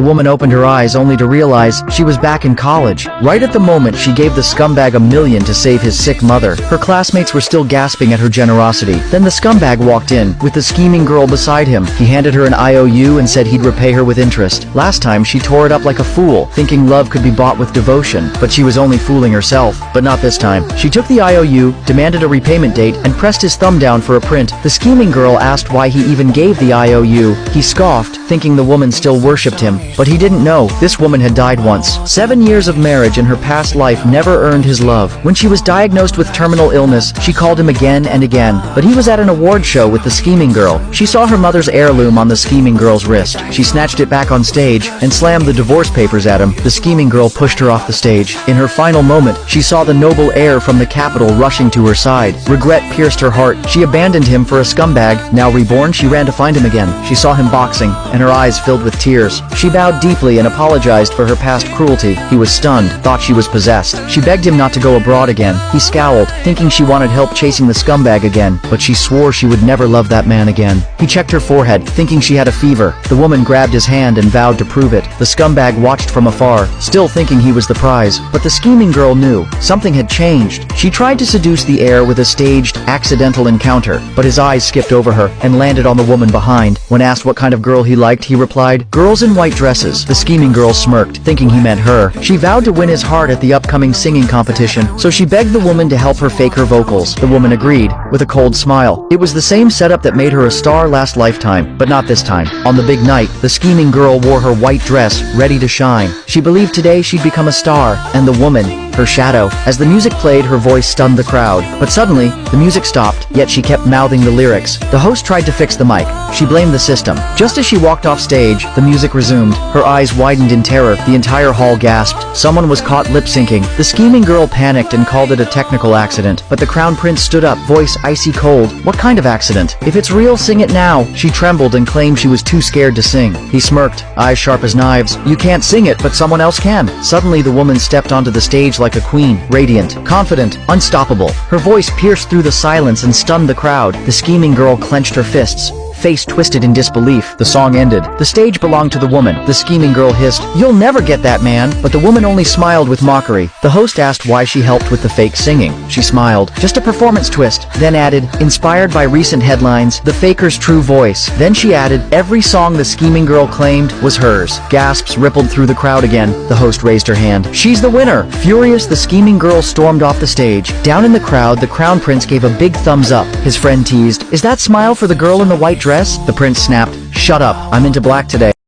The woman opened her eyes only to realize she was back in college. Right at the moment she gave the scumbag $1 million to save his sick mother. Her classmates were still gasping at her generosity. Then the scumbag walked in, with the scheming girl beside him. He handed her an IOU and said he'd repay her with interest. Last time she tore it up like a fool, thinking love could be bought with devotion, but she was only fooling herself. But not this time. She took the IOU, demanded a repayment date, and pressed his thumb down for a print. The scheming girl asked why he even gave the IOU. He scoffed, thinking the woman still worshipped him. But he didn't know, this woman had died once. 7 years of marriage in her past life never earned his love. When she was diagnosed with terminal illness, she called him again and again. But he was at an award show with the scheming girl. She saw her mother's heirloom on the scheming girl's wrist. She snatched it back on stage and slammed the divorce papers at him. The scheming girl pushed her off the stage. In her final moment, she saw the noble heir from the capital rushing to her side. Regret pierced her heart. She abandoned him for a scumbag. Now reborn, she ran to find him again. She saw him boxing, and her eyes filled with tears. She bowed deeply and apologized for her past cruelty. He was stunned, thought she was possessed. She begged him not to go abroad again. He scowled, thinking she wanted help chasing the scumbag again, but she swore she would never love that man again. He checked her forehead, thinking she had a fever. The woman grabbed his hand and vowed to prove it. The scumbag watched from afar, still thinking he was the prize, but the scheming girl knew. Something had changed. She tried to seduce the heir with a staged, accidental encounter, but his eyes skipped over her and landed on the woman behind. When asked what kind of girl he liked, he replied, "Girls in white dresses." The scheming girl smirked, thinking he meant her. She vowed to win his heart at the upcoming singing competition, so she begged the woman to help her fake her vocals. The woman agreed, with a cold smile. It was the same setup that made her a star last lifetime, but not this time. On the big night, the scheming girl wore her white dress, ready to shine. She believed today she'd become a star, and the woman, her shadow. As the music played, her voice stunned the crowd. But suddenly, the music stopped, yet she kept mouthing the lyrics. The host tried to fix the mic. She blamed the system. Just as she walked off stage, the music resumed. Her eyes widened in terror. The entire hall gasped. Someone was caught lip-syncing. The scheming girl panicked and called it a technical accident. But the crown prince stood up, voice icy cold. "What kind of accident? If it's real, sing it now." She trembled and claimed she was too scared to sing. He smirked, eyes sharp as knives. "You can't sing it, but someone else can." Suddenly, the woman stepped onto the stage like a queen, radiant, confident, unstoppable. Her voice pierced through the silence and stunned the crowd. The scheming girl clenched her fists, face twisted in disbelief. The song ended. The stage belonged to the woman. The scheming girl hissed, "You'll never get that man," but the woman only smiled with mockery. The host asked why she helped with the fake singing. She smiled, "Just a performance twist," then added, "Inspired by recent headlines, the faker's true voice." Then she added, "Every song the scheming girl claimed was hers." Gasps rippled through the crowd again. The host raised her hand. "She's the winner!" Furious, the scheming girl stormed off the stage. Down in the crowd, the crown prince gave a big thumbs up. His friend teased, "Is that smile for the girl in the white dress?" The prince snapped, "Shut up, I'm into black today."